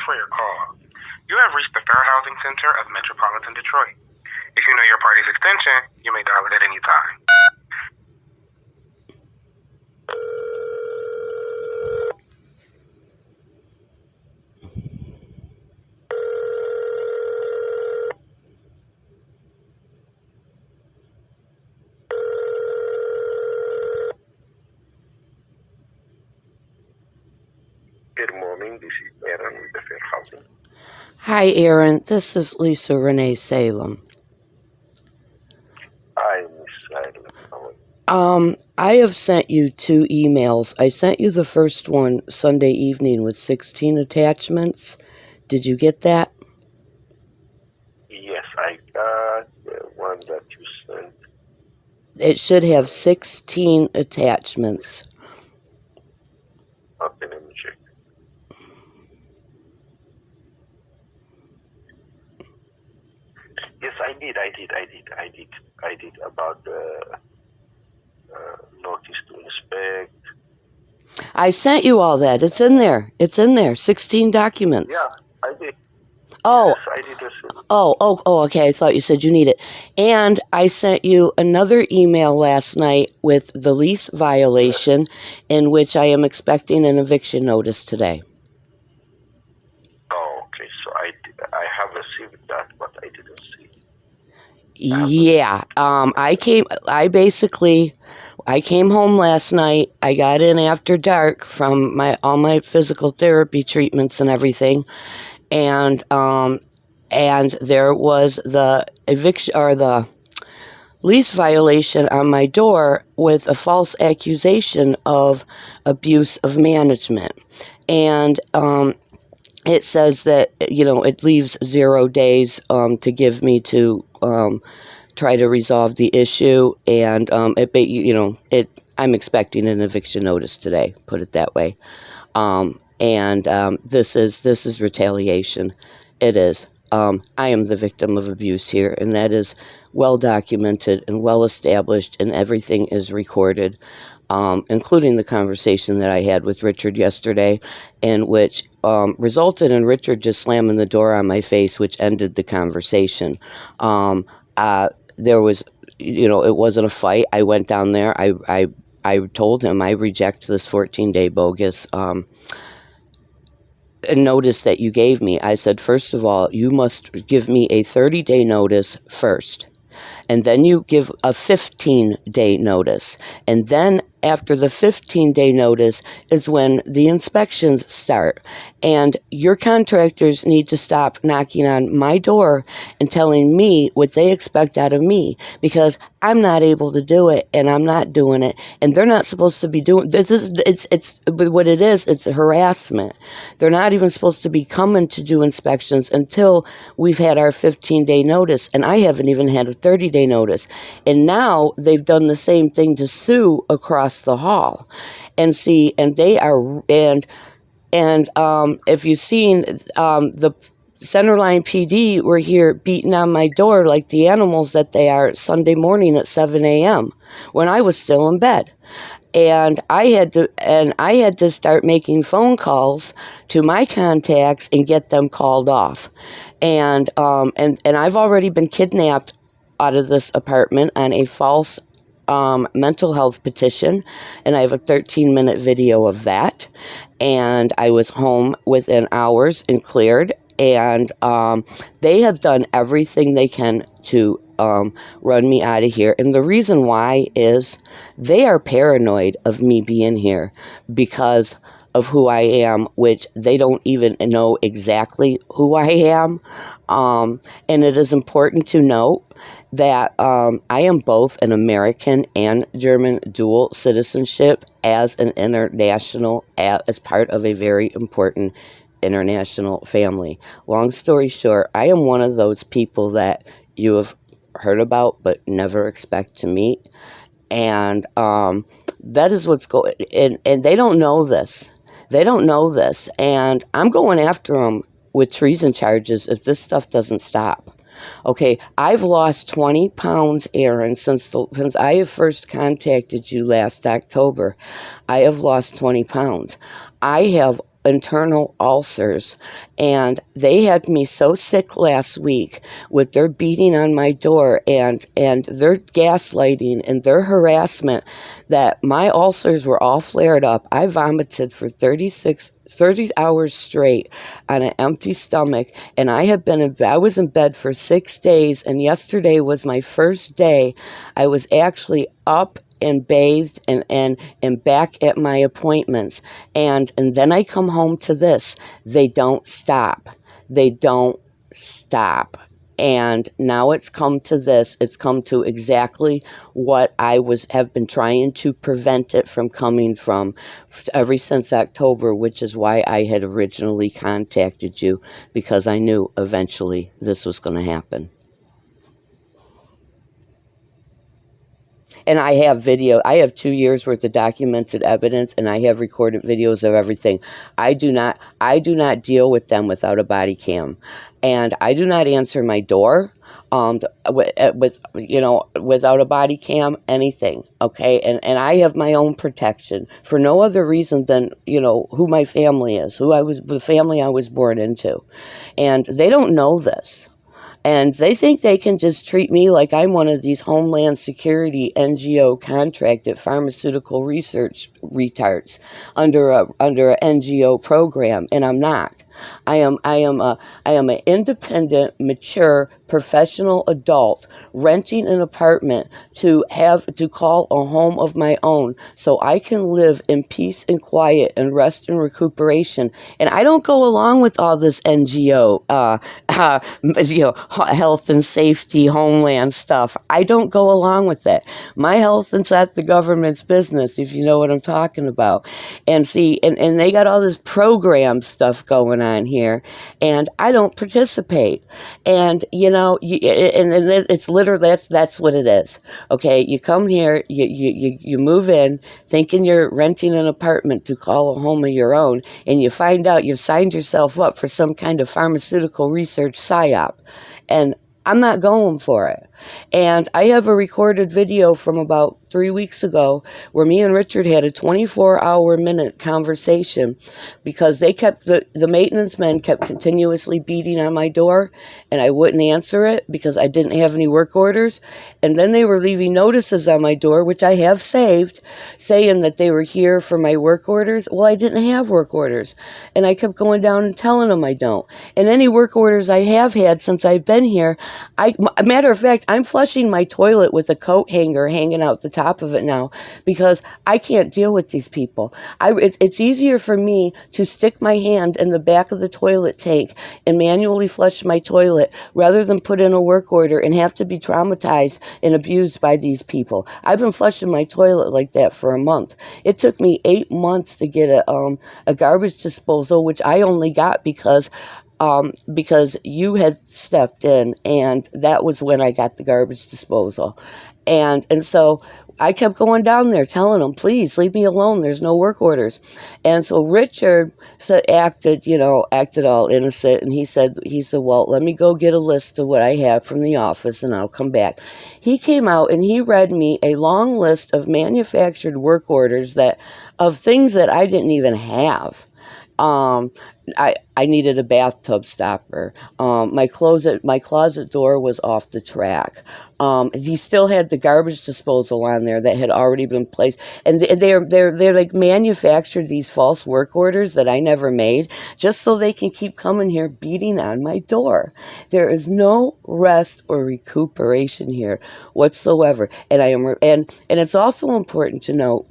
for your call. You have reached the Fair Housing Center of Metropolitan Detroit. If you know your party's extension, you may dial it at any time. Good morning, this is Aaron with the Fair Housing. Hi, Aaron. This is Lisa Renee Salem. Hi, Miss Salem. How are you? I have sent you 2 emails. I sent you the first one Sunday evening with 16 attachments. Did you get that? Yes, I got the one that you sent. It should have 16 attachments. Okay, let me check. Yes, I did about the notice to inspect. I sent you all that. It's in there. 16 documents. Yeah, I did. Oh, Yes, I did. okay. I thought you said you need it. And I sent you another email last night with the lease violation in which I am expecting an eviction notice today. Oh, okay. So I have received that, but I didn't see. Yeah. I came home last night. I got in after dark from all my physical therapy treatments and everything. And there was the eviction or the lease violation on my door with a false accusation of abuse of management. And it says that, it leaves 0 days to give me to try to resolve the issue. And I'm expecting an eviction notice today, put it that way. This is retaliation. It is. I am the victim of abuse here, and that is well documented and well established, and everything is recorded, including the conversation that I had with Richard yesterday, and which resulted in Richard just slamming the door on my face, which ended the conversation. There was, it wasn't a fight. I went down there. I told him I reject this 14-day bogus notice that you gave me. I said, first of all, you must give me a 30-day notice first. And then you give a 15-day notice. And then after the 15-day notice is when the inspections start. And your contractors need to stop knocking on my door and telling me what they expect out of me, because I'm not able to do it, and I'm not doing it, and they're not supposed to be doing this. It's what it is. It's harassment. They're not even supposed to be coming to do inspections until we've had our 15-day notice, and I haven't even had a 30-day notice. And now they've done the same thing to Sue across the hall, and they are if you've seen the Centerline PD were here beating on my door like the animals that they are Sunday morning at 7 a.m. when I was still in bed. And I had to start making phone calls to my contacts and get them called off. And I've already been kidnapped out of this apartment on a false mental health petition, and I have a 13-minute video of that. And I was home within hours and cleared. And they have done everything they can to run me out of here. And the reason why is they are paranoid of me being here because of who I am, which they don't even know exactly who I am. And it is important to note that I am both an American and German dual citizenship as an international, as part of a very important international family. Long story short, I am one of those people that you have heard about but never expect to meet. And that is what's going, and they don't know this. They don't know this. And I'm going after them with treason charges if this stuff doesn't stop. Okay, I've lost 20 pounds, Aaron, since I have first contacted you last October. I have lost 20 pounds. I have internal ulcers, and they had me so sick last week with their beating on my door and their gaslighting and their harassment that my ulcers were all flared up. I vomited for 30 hours straight on an empty stomach, and I was in bed for 6 days, and yesterday was my first day. I was actually up and bathed and back at my appointments. And then I come home to this. They don't stop. They don't stop. And now it's come to this. It's come to exactly what I have been trying to prevent it from coming from ever since October, which is why I had originally contacted you, because I knew eventually this was going to happen. And I have video. I have 2 years worth of documented evidence, and I have recorded videos of everything. I do not deal with them without a body cam, and I do not answer my door without a body cam, anything. Okay, and I have my own protection for no other reason than who my family is, the family I was born into, and they don't know this. And they think they can just treat me like I'm one of these Homeland Security NGO contracted pharmaceutical research retards under a NGO program, and I'm not. I am an independent, mature, professional adult renting an apartment to call a home of my own, so I can live in peace and quiet and rest and recuperation. And I don't go along with all this NGO, health and safety, homeland stuff. I don't go along with it. My health is not the government's business, if you know what I'm talking about. And see, and they got all this program stuff going on here, and I don't participate. And it's literally that's what it is. Okay, you come here, you move in thinking you're renting an apartment to call a home of your own, and you find out you've signed yourself up for some kind of pharmaceutical research psyop, and I'm not going for it. And I have a recorded video from about 3 weeks ago where me and Richard had a 24-hour-minute conversation because the maintenance men kept continuously beating on my door, and I wouldn't answer it because I didn't have any work orders. And then they were leaving notices on my door, which I have saved, saying that they were here for my work orders. Well, I didn't have work orders, and I kept going down and telling them I don't. And any work orders I have had since I've been here, matter of fact, I'm flushing my toilet with a coat hanger hanging out the top of it now because I can't deal with these people. It's easier for me to stick my hand in the back of the toilet tank and manually flush my toilet rather than put in a work order and have to be traumatized and abused by these people. I've been flushing my toilet like that for a month. It took me 8 months to get a garbage disposal, which I only got because you had stepped in, and that was when I got the garbage disposal. And so I kept going down there telling them, please leave me alone. There's no work orders. And so Richard acted all innocent. And he said, well, let me go get a list of what I have from the office and I'll come back. He came out and he read me a long list of manufactured work orders of things that I didn't even have. I needed a bathtub stopper. My closet door was off the track. He still had the garbage disposal on there that had already been placed, and they're like manufactured these false work orders that I never made, just so they can keep coming here beating on my door. There is no rest or recuperation here whatsoever, and it's also important to note,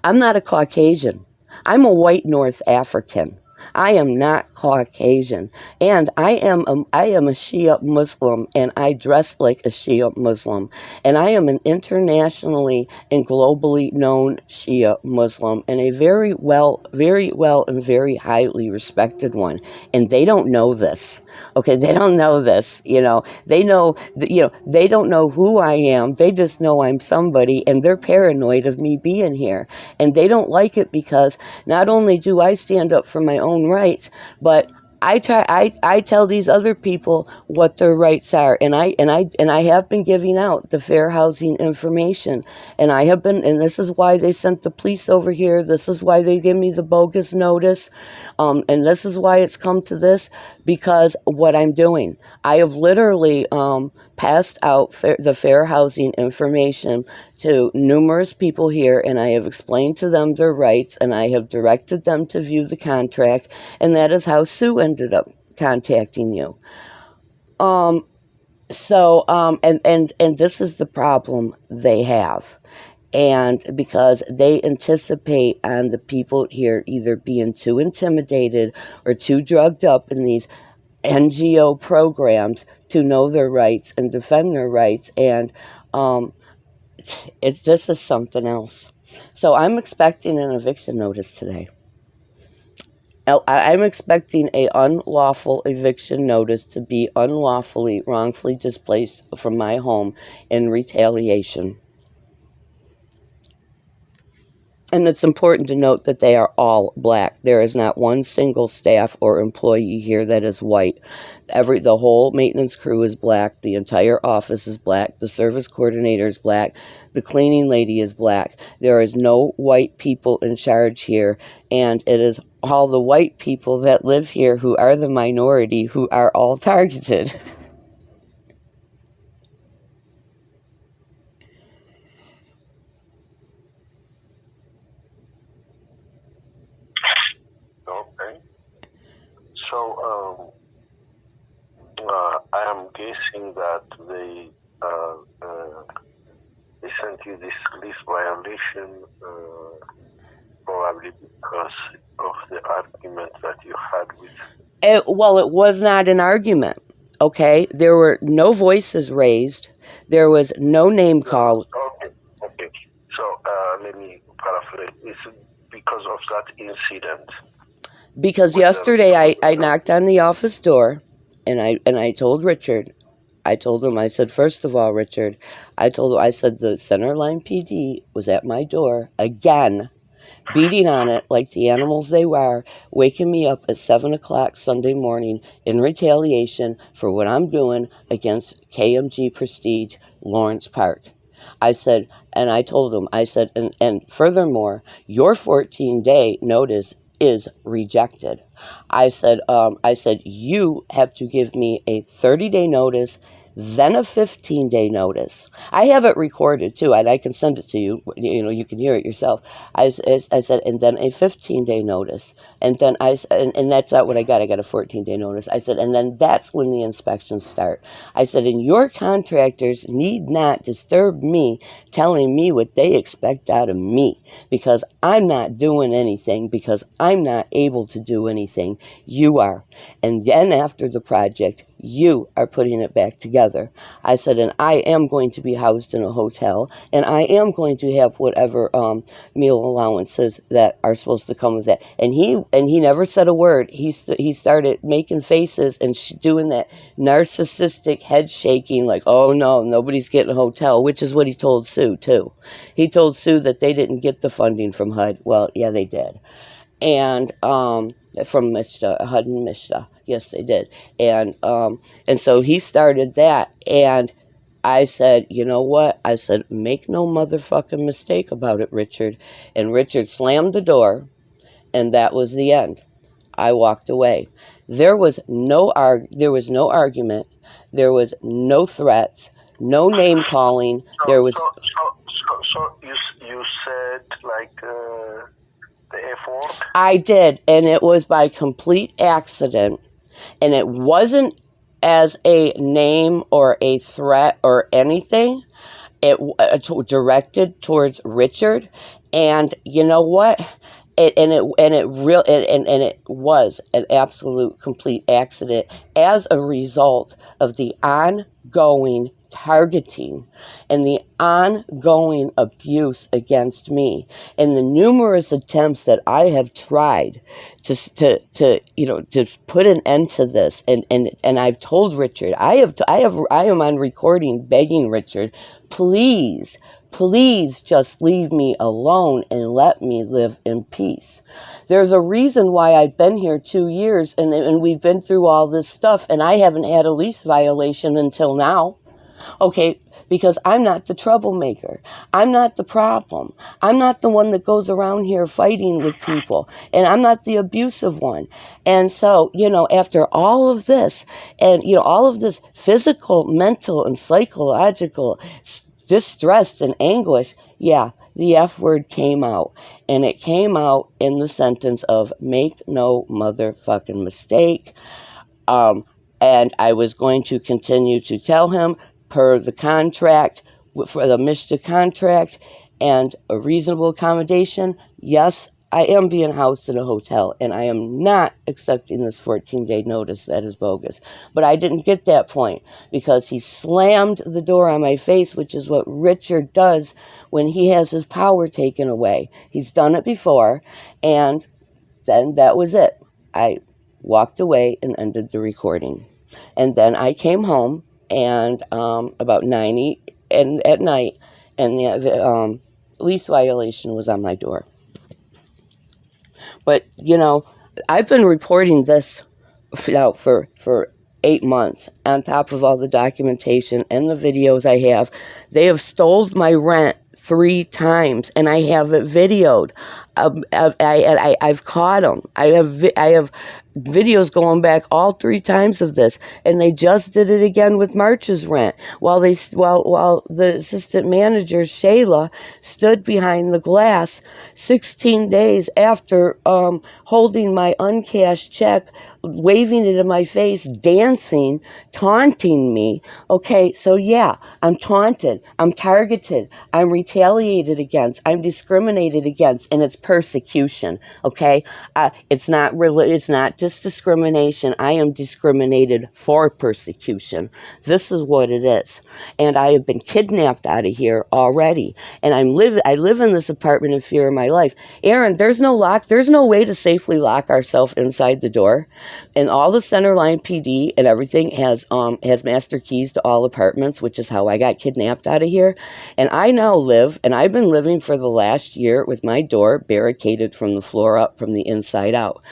I'm not a Caucasian. I'm a white North African. I am not Caucasian, and I am a Shia Muslim, and I dress like a Shia Muslim, and I am an internationally and globally known Shia Muslim, and a very well and very highly respected one. And they don't know this. Okay, they don't know this. They know they don't know who I am. They just know I'm somebody, and they're paranoid of me being here, and they don't like it because not only do I stand up for my own rights, but I tell these other people what their rights are, and I have been giving out the fair housing information, and this is why they sent the police over here. This is why they give me the bogus notice, and this is why it's come to this, because what I'm doing, I have literally passed out the fair housing information to numerous people here, and I have explained to them their rights, and I have directed them to view the contract, and that is how Sue ended up contacting you. And this is the problem they have. And because they anticipate on the people here either being too intimidated or too drugged up in these NGO programs to know their rights and defend their rights, and this is something else. So I'm expecting an eviction notice today. I'm expecting a unlawful eviction notice to be unlawfully, wrongfully displaced from my home in retaliation. And it's important to note that they are all black. There is not one single staff or employee here that is white. The whole maintenance crew is black. The entire office is black. The service coordinator is black. The cleaning lady is black. There is no white people in charge here, and it is all the white people that live here who are the minority who are all targeted. Okay. So, I am guessing that they sent you this list violation probably because of the argument that you had with. It was not an argument. Okay, there were no voices raised. There was no name called. Okay. So let me paraphrase. It's because of that incident. Because yesterday I knocked on the office door, and I told Richard. I told him, I said, first of all, Richard, I said the Centerline PD was at my door again, beating on it like the animals they were, waking me up at 7 o'clock Sunday morning in retaliation for what I'm doing against KMG Prestige Lawrence Park. I said, and I told him, I said, and furthermore, your 14-day notice is rejected. I said, you have to give me a 30-day notice, then a 15-day notice. I have it recorded too, and I can send it to you. You can hear it yourself. I said, and then a 15-day notice, and then and that's not what I got. I got a 14-day notice. I said, and then that's when the inspections start. I said, and your contractors need not disturb me, telling me what they expect out of me, because I'm not doing anything, because I'm not able to do anything. You are. And then after the project, you are putting it back together. I said, and I am going to be housed in a hotel, and I am going to have whatever meal allowances that are supposed to come with that. And he never said a word. He started making faces and doing that narcissistic head shaking, like, oh no, nobody's getting a hotel, which is what he told Sue too. He told Sue that they didn't get the funding from HUD. Well, yeah, they did. And from HUD and MISTA. Yes, they did. And so he started that. And I said, you know what? I said, make no motherfucking mistake about it, Richard. And Richard slammed the door, and that was the end. I walked away. There was no argument. There was no threats, no name calling. There was. So you said like. The F-word? I did, and it was by complete accident, and it wasn't as a name or a threat or anything. It directed towards Richard, and you know what? It was an absolute complete accident as a result of the ongoing targeting and the ongoing abuse against me and the numerous attempts that I have tried to put an end to this, and I've told Richard, I am on recording begging Richard, please just leave me alone and let me live in peace. There's a reason why I've been here 2 years and we've been through all this stuff and I haven't had a lease violation until now. Okay, because I'm not the troublemaker. I'm not the problem. I'm not the one that goes around here fighting with people. And I'm not the abusive one. And so, after all of this, and, all of this physical, mental, and psychological distress and anguish, yeah, the F word came out. And it came out in the sentence of make no motherfucking mistake. And I was going to continue to tell him per the contract, for the MSHA contract and a reasonable accommodation, yes, I am being housed in a hotel and I am not accepting this 14-day notice that is bogus. But I didn't get that point because he slammed the door on my face, which is what Richard does when he has his power taken away. He's done it before, and then that was it. I walked away and ended the recording. And then I came home and about 9 at night, and the lease violation was on my door. But, I've been reporting this for 8 months on top of all the documentation and the videos I have. They have stole my rent 3 times, and I have it videoed. I've caught them. I have videos going back all 3 times of this, and they just did it again with March's rent. While the assistant manager Shayla stood behind the glass 16 days after holding my uncashed check, waving it in my face, dancing, taunting me. Okay, so yeah, I'm taunted, I'm targeted, I'm retaliated against, I'm discriminated against, and it's persecution. Okay, it's not just discrimination. I am discriminated for persecution. This is what it is, and I have been kidnapped out of here already. And I live in this apartment in fear of my life. Aaron, there's no lock. There's no way to safely lock ourselves inside the door. And all the Centerline PD and everything has master keys to all apartments, which is how I got kidnapped out of here. And I now live, and I've been living for the last year with my door barricaded from the floor up, from the inside out.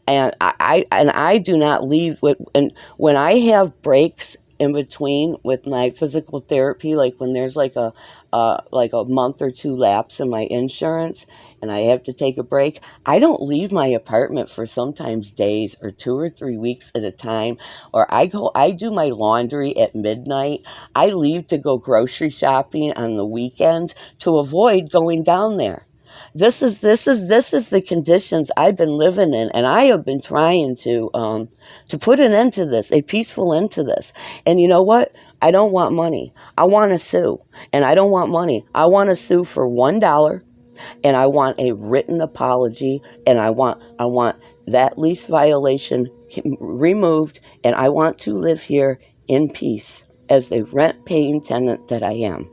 And I do not leave and when I have breaks in between with my physical therapy, like when there's like a month or 2 lapse in my insurance and I have to take a break, I don't leave my apartment for sometimes days or 2 or 3 weeks at a time. Or I do my laundry at midnight. I leave to go grocery shopping on the weekends to avoid going down there. This is the conditions I've been living in, and I have been trying to put an end to this, a peaceful end to this. And you know what? I don't want money. I want to sue, and I don't want money. I want to sue for $1, and I want a written apology, and I want that lease violation removed, and I want to live here in peace as the rent-paying tenant that I am.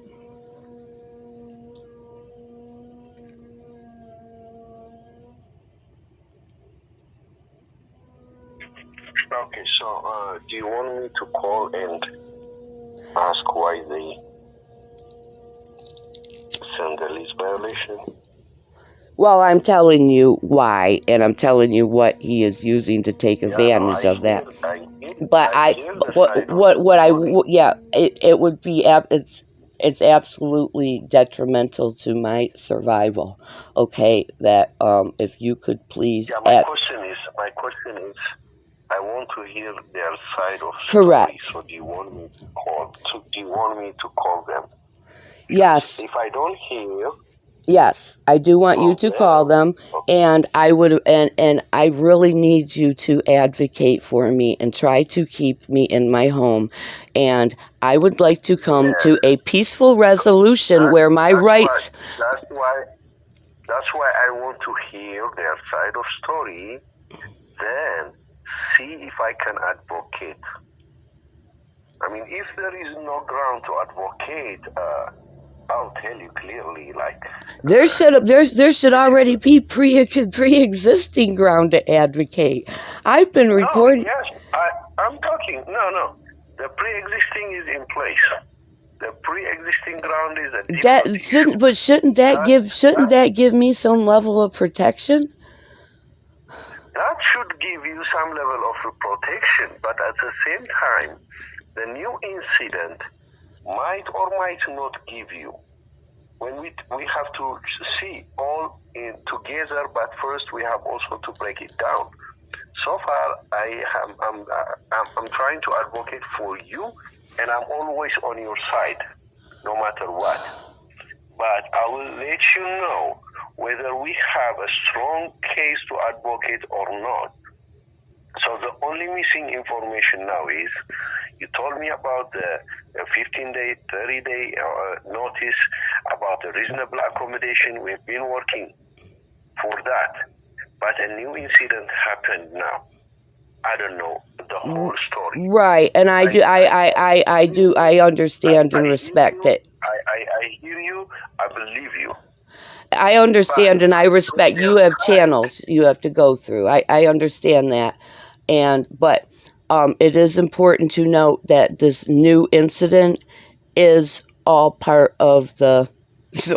Okay, so do you want me to call and ask why they send the lease violation? Well, I'm telling you why, and I'm telling you what he is using to take advantage of that. It would be, it's absolutely detrimental to my survival. Okay, that if you could please. Yeah, my question is, I want to hear their side of correct. Story, so do you want me to call them? Yes. If I don't hear. Yes, I do want you to call them, and I would, and I really need you to advocate for me and try to keep me in my home. And I would like to come to a peaceful resolution where my rights. That's why I want to hear their side of story. Then see if I can advocate I mean, if there is no ground to advocate, I'll tell you clearly, like... There should already be pre-existing ground to advocate. I've been reporting... No, yes, I'm talking... No. The pre-existing is in place. The pre-existing ground is a different issue. Shouldn't that give me some level of protection? That should give you some level of protection, but at the same time, the new incident might or might not give you. When we have to see all in together, but first we have also to break it down. So far, I'm trying to advocate for you, and I'm always on your side, no matter what. But I will let you know whether we have a strong case to advocate or not. So the only missing information now is, you told me about the 15-day, 30-day notice, about the reasonable accommodation. We've been working for that. But a new incident happened now. I don't know the whole story. Right, and I understand and respect it. I hear you, I believe you. I understand and I respect. You have channels you have to go through. I understand that. But it is important to note that this new incident is all part of the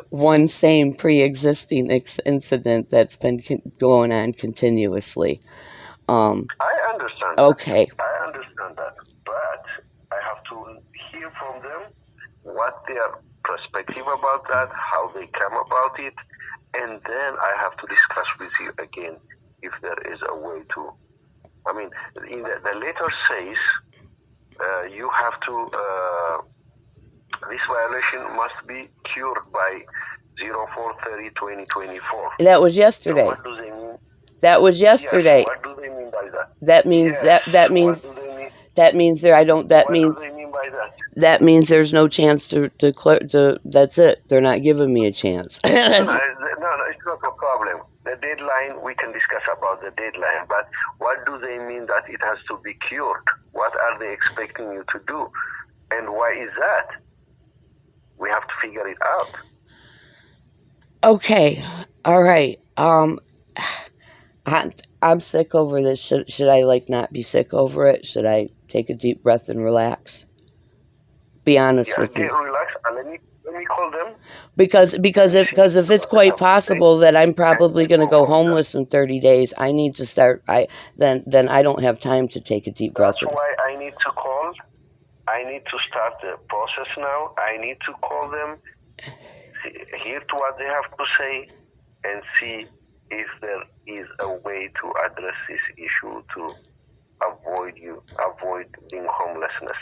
one same pre-existing incident that's been going on continuously. I understand okay. that. I understand that. But I have to hear from them what their perspective about that, how they come about it, and then I have to discuss with you again if there is a way to. I mean, in the letter says you have to, this violation must be cured by 04/30/2024. That was yesterday. So what do they mean? That was yesterday. Yes, what do they mean by that? That means that means what do they mean? That means there. I don't. That what means. What do they mean by that? That means there's no chance to. That's it. They're not giving me a chance. No, it's not a problem. The deadline, we can discuss about the deadline, but what do they mean that it has to be cured? What are they expecting you to do? And why is that? We have to figure it out. Okay. All right. I'm sick over this. Should I not be sick over it? Should I take a deep breath and relax? Be honest with you. Relax and let me call them. Because if it's quite possible that I'm probably going to go homeless in 30 days, I need to start. Then I don't have time to take a deep breath. That's why I need to call. I need to start the process now. I need to call them, hear to what they have to say, and see if there is a way to address this issue to avoid being homelessness.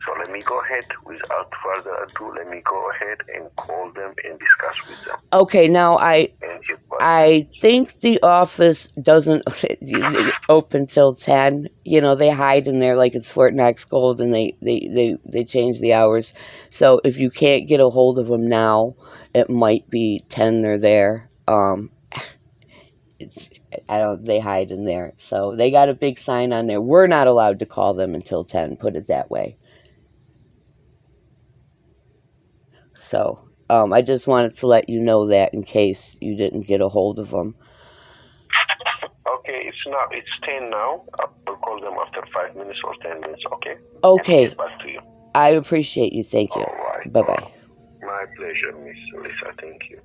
So let me go ahead, without further ado, let me go ahead and call them and discuss with them. Okay, now I think the office doesn't open till 10. They hide in there like it's Fort Knox Gold, and they change the hours. So if you can't get a hold of them now, it might be 10 they're there. They hide in there. So they got a big sign on there. We're not allowed to call them until 10, put it that way. So, I just wanted to let you know that in case you didn't get a hold of them. Okay, it's 10 now. I'll call them after 5 minutes or 10 minutes, okay? Okay. And get back to you. I appreciate you. Thank you. All right. Bye-bye. My pleasure, Miss Lisa. Thank you.